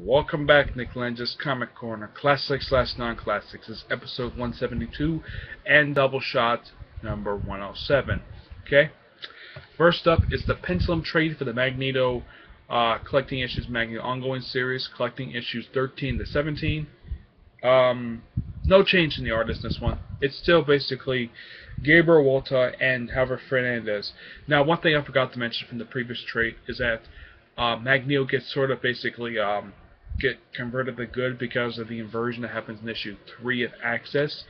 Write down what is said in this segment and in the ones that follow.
Welcome back, Nick Lenz's Comic Corner, Classics slash Non-Classics. This is episode 172 and Doubleshot number 107. Okay? First up is the Pendulum trade for the Magneto Collecting Issues Magneto Ongoing Series, collecting issues 13 to 17. No change in the artist in this one. It's still basically Gabriel Walta and Javier Fernandez. Now, one thing I forgot to mention from the previous trade is that Magneto gets sort of basically get converted to good because of the inversion that happens in issue 3 of Access,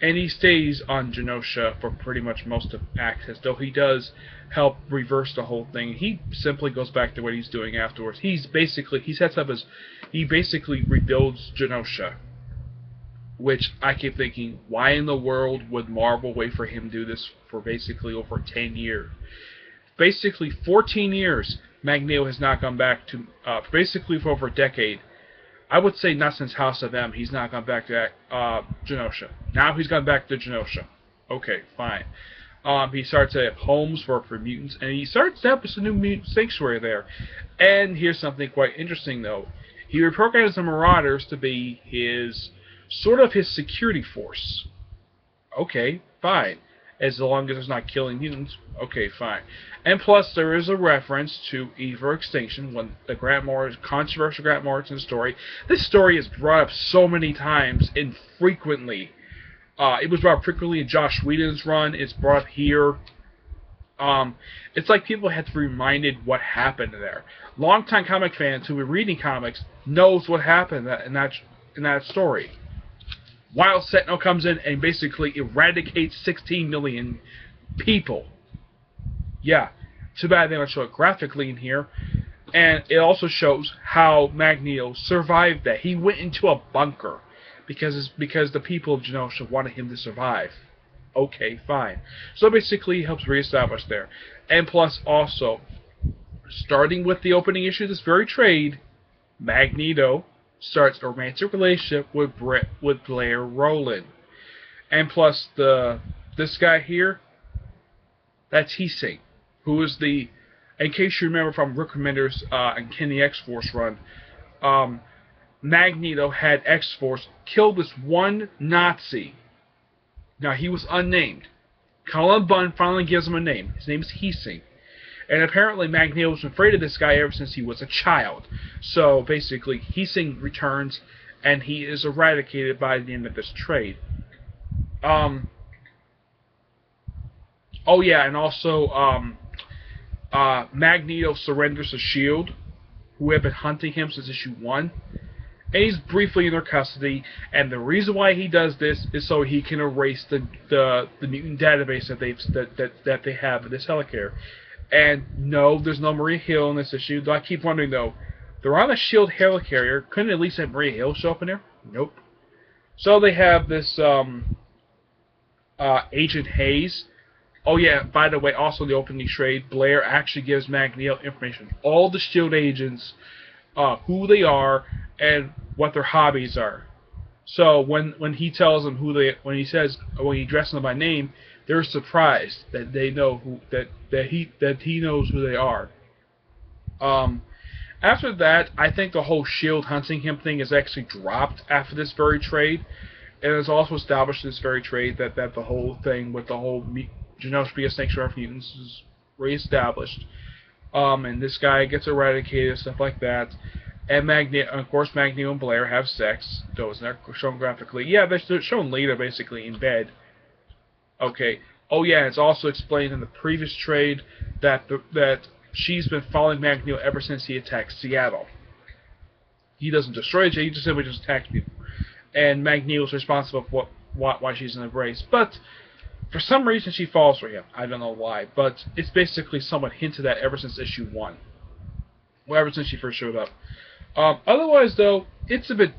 and he stays on Genosha for pretty much most of Access, though he does help reverse the whole thing. He simply goes back to what he's doing afterwards. He basically rebuilds Genosha, which I keep thinking, why in the world would Marvel wait for him to do this for basically over 10 years? Basically 14 years, Magneto has not gone back to, basically for over a decade. I would say not since House of M, he's not gone back to Genosha. Now he's gone back to Genosha. Okay, fine. He starts at homes for mutants, and he starts establishing a new mutant sanctuary there. And here's something quite interesting, though. He reprograms the Marauders to be his security force. Okay, fine. As long as it's not killing mutants, okay, fine. And plus, there is a reference to Evil Extinction, when the controversial Grant Morrison story. This story is brought up so many times and frequently. It was brought up frequently in Josh Whedon's run. It's brought up here. It's like people have to be reminded what happened there. Longtime comic fans who were reading comics knows what happened in that story. Wild Sentinel comes in and basically eradicates 16 million people. Yeah, too bad they don't show it graphically in here. And it also shows how Magneto survived that. He went into a bunker because the people of Genosha wanted him to survive. Okay, fine. So basically he helps reestablish there. And plus also, starting with the opening issue of this very trade, Magneto starts a romantic relationship with Blair Rowland. And plus this guy here, that's Heesing, who is in case you remember from Rick Remender's and Kenny X-Force run, Magneto had X-Force kill this one Nazi. Now, he was unnamed. Colin Bunn finally gives him a name. His name is Heesing. And apparently Magneto was afraid of this guy ever since he was a child. So basically, Heesing returns, and he is eradicated by the end of this trade. Oh yeah, and also Magneto surrenders to S.H.I.E.L.D., who have been hunting him since issue 1. And he's briefly in their custody, and the reason why he does this is so he can erase the mutant database that they have in this helicarrier. And no, there's no Maria Hill in this issue. Though I keep wondering, though, they're on a S.H.I.E.L.D. helicarrier. Couldn't at least have Maria Hill show up in there? Nope. So they have this Agent Hayes. Oh yeah, by the way, also the opening trade, Blair actually gives Magneto information. All the S.H.I.E.L.D. agents, who they are, and what their hobbies are. So when he tells them when he addresses them by name, they're surprised that they know that he knows who they are. After that, I think the whole S.H.I.E.L.D. hunting him thing is actually dropped after this very trade, and it's also established in this very trade that the whole thing with the whole Genosha being a sanctuary for mutants is reestablished. And this guy gets eradicated, stuff like that. And of course, Magneto and Blair have sex. Those are shown graphically. Yeah, they're shown later, basically in bed. Okay. Oh yeah, it's also explained in the previous trade that she's been following Magneto ever since he attacked Seattle. He doesn't destroy it; he just simply attacks people. And Magneto's responsible for why she's in the race. But for some reason, she falls for him. I don't know why, but it's basically somewhat hinted at ever since issue 1. Well, ever since she first showed up. Otherwise, though, it's a bit.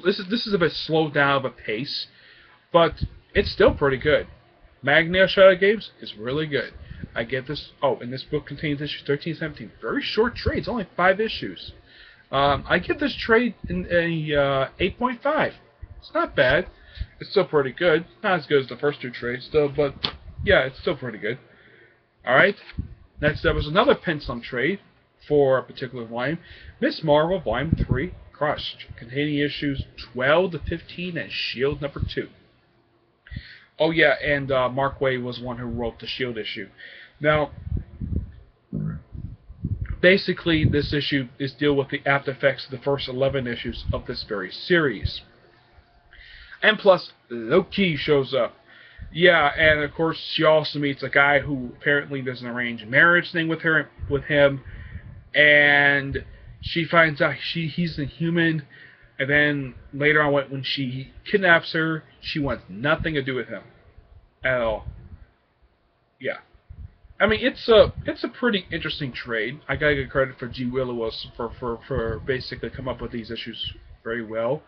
This is a bit slowed down of a pace, but it's still pretty good. Magneto Shadow Games is really good. I get this. Oh, and this book contains issues 13 and 17. Very short trades, only 5 issues. I give this trade in a 8.5. It's not bad. It's still pretty good. Not as good as the first 2 trades, still, but yeah, it's still pretty good. All right. Next up was another Pendulum trade for a particular volume. Miss Marvel Volume 3, Crushed, containing issues 12 to 15 and Shield number 2. Oh yeah, and Mark Waid was one who wrote the Shield issue. Now, basically, this issue is deal with the after effects of the first 11 issues of this very series. And plus, Loki shows up. Yeah, and of course, she also meets a guy who apparently does an arranged marriage thing with him, and she finds out he's a human. And then later on, when she kidnaps her, she wants nothing to do with him at all. Yeah, I mean it's a pretty interesting trade. I gotta give credit for G. Willowas for basically come up with these issues very well.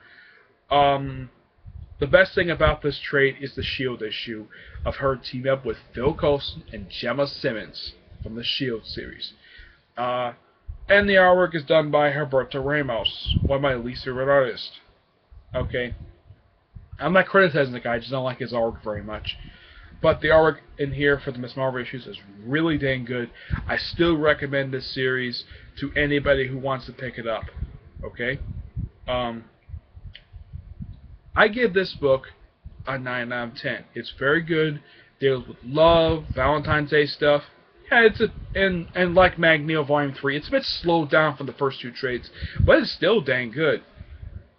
The best thing about this trade is the Shield issue of her teaming up with Phil Coulson and Gemma Simmons from the Shield series. And the artwork is done by Humberto Ramos, one of my least favorite artists. Okay. I'm not criticizing the guy, I just don't like his artwork very much. But the artwork in here for the Miss Marvel issues is really dang good. I still recommend this series to anybody who wants to pick it up. Okay? I give this book a 9 out of 10. It's very good. Deals with love, Valentine's Day stuff. Yeah, and like Magneto Volume 3, it's a bit slowed down from the first two trades, but it's still dang good.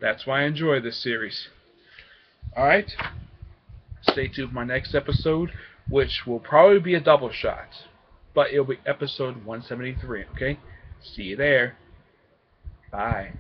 That's why I enjoy this series. Alright? Stay tuned for my next episode, which will probably be a double shot. But it'll be episode 173, okay? See you there. Bye.